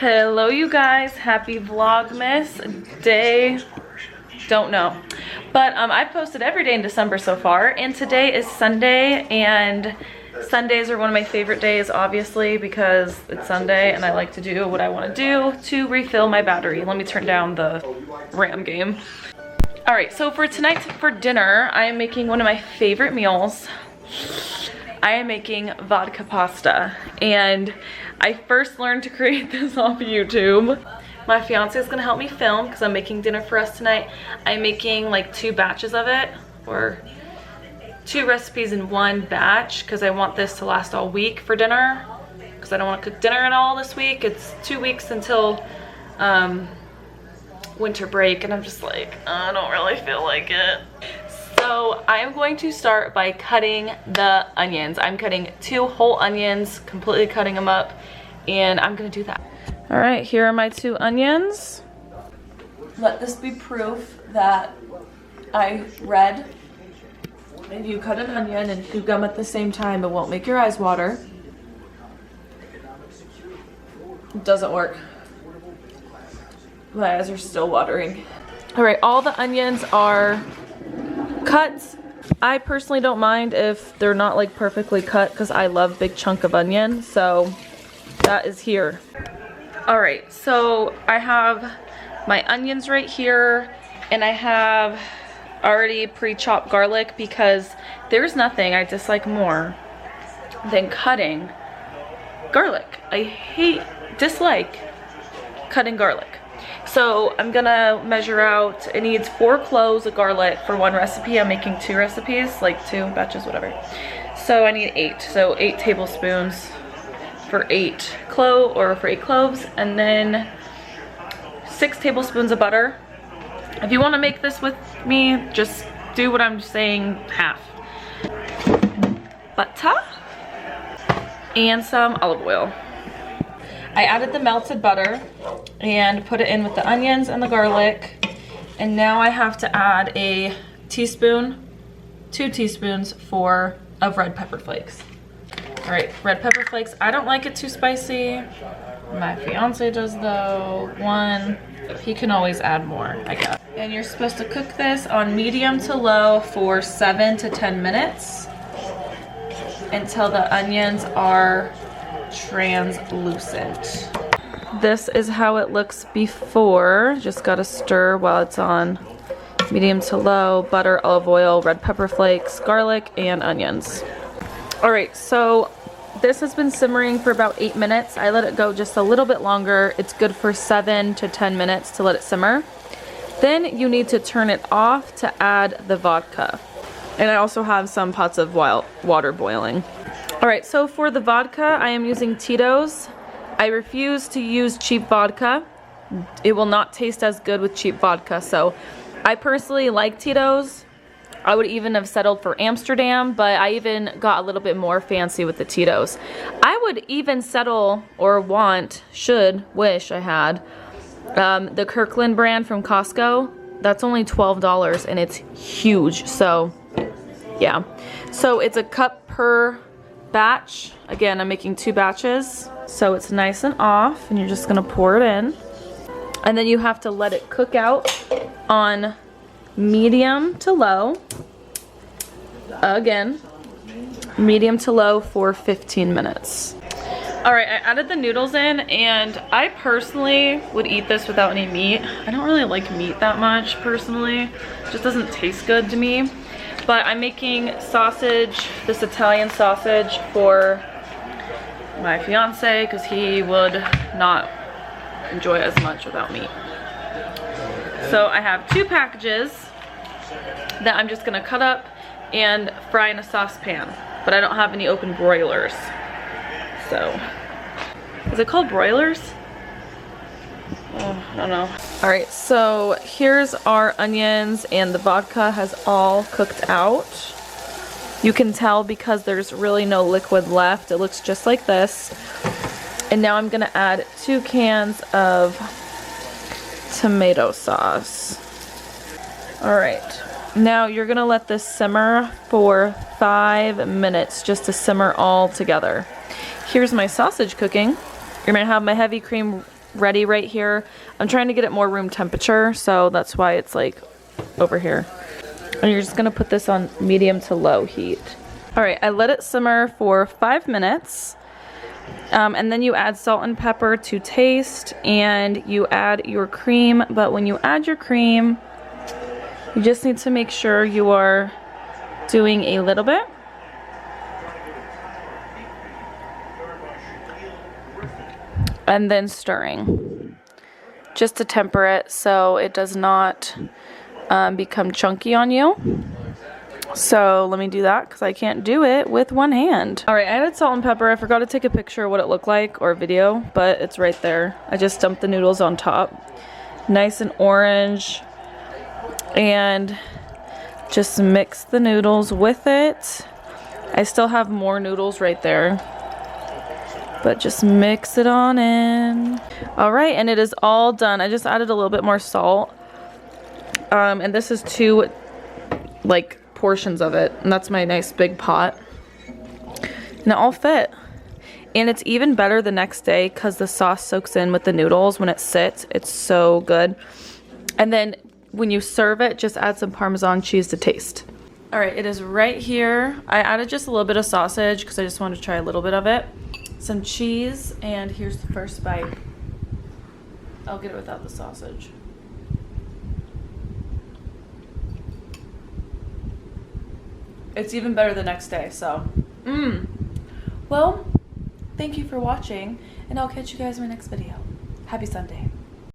Hello you guys, happy Vlogmas day, don't know. But I've posted every day in December so far, and today is Sunday, and Sundays are one of my favorite days, obviously, because it's Sunday and I like to do what I want to do to refill my battery. Let me turn down the RAM game. All right, so for tonight for dinner, I am making one of my favorite meals. I am making vodka pasta, and I first learned to create this off YouTube. My fiance is gonna help me film because I'm making dinner for us tonight. I'm making like 2 batches of it, or 2 recipes in 1 batch, because I want this to last all week for dinner, because I don't want to cook dinner at all this week. It's 2 weeks until winter break, and I'm just like, I don't really feel like it. So I am going to start by cutting the onions. I'm cutting 2 whole onions, completely cutting them up, and I'm gonna do that. All right, here are my 2 onions. Let this be proof that I read. If you cut an onion and chew gum at the same time, it won't make your eyes water. It doesn't work. My eyes are still watering. All right, all the onions are cut. I personally don't mind if they're not like perfectly cut, because I love big chunk of onion, so that is here. All right, so I have my onions right here, and I have already pre-chopped garlic, because there's nothing I dislike more than cutting garlic. I dislike cutting garlic. So I'm gonna measure out, it needs 4 cloves of garlic for 1 recipe. I'm making 2 recipes, like 2 batches, whatever. So I need 8, so 8 tablespoons for 8 cloves, and then 6 tablespoons of butter. If you want to make this with me, just do what I'm saying, half. Butter and some olive oil. I added the melted butter and put it in with the onions and the garlic, and now I have to add a teaspoon, 2 teaspoons of red pepper flakes. All right, red pepper flakes. I don't like it too spicy. My fiance does though. 1. He can always add more, I guess. And you're supposed to cook this on medium to low for 7 to 10 minutes until the onions are translucent. This is how it looks before. Just gotta stir while it's on medium to low. Butter, olive oil, red pepper flakes, garlic, and onions. All right, so this has been simmering for about 8 minutes. I let it go just a little bit longer. It's good for 7 to 10 minutes to let it simmer. Then you need to turn it off to add the vodka. And I also have some pots of water boiling. All right, so for the vodka, I am using Tito's. I refuse to use cheap vodka. It will not taste as good with cheap vodka. So I personally like Tito's. I would even have settled for Amsterdam, but I even got a little bit more fancy with the Tito's. I would even settle, or wish I had, the Kirkland brand from Costco. That's only $12, and it's huge, so yeah. So it's a cup per batch. Again, I'm making 2 batches, so it's nice and off, and you're just gonna pour it in. And then you have to let it cook out on medium to low. Again, medium to low for 15 minutes. All right, I added the noodles in, and I personally would eat this without any meat. I don't really like meat that much personally. It just doesn't taste good to me. But I'm making sausage, this Italian sausage, for my fiance because he would not enjoy it as much without meat. So I have 2 packages that I'm just gonna cut up and fry in a saucepan, but I don't have any open broilers. So, is it called broilers? Oh, I don't know. All right, so here's our onions, and the vodka has all cooked out. You can tell because there's really no liquid left. It looks just like this. And now I'm gonna add 2 cans of tomato sauce. All right, now you're gonna let this simmer for 5 minutes just to simmer all together. Here's my sausage cooking. You're gonna have my heavy cream ready right here. I'm trying to get it more room temperature, so that's why it's like over here. And you're just gonna put this on medium to low heat. All right, I let it simmer for 5 minutes. And then you add salt and pepper to taste, and you add your cream. But when you add your cream, you just need to make sure you are doing a little bit. And then stirring, just to temper it so it does not become chunky on you. So let me do that because I can't do it with one hand. All right, I added salt and pepper. I forgot to take a picture of what it looked like or a video, but it's right there. I just dumped the noodles on top. Nice and orange. And just mix the noodles with it. I still have more noodles right there, but just mix it on in. All right, and it is all done. I just added a little bit more salt. And this is 2 like portions of it, and that's my nice big pot, and it all fit. And it's even better the next day because the sauce soaks in with the noodles when it sits. It's so good. And then when you serve it, just add some Parmesan cheese to taste. All right, it is right here. I added just a little bit of sausage because I just wanted to try a little bit of it. Some cheese, and here's the first bite. I'll get it without the sausage. It's even better the next day, so. Well, thank you for watching, and I'll catch you guys in my next video. Happy Sunday.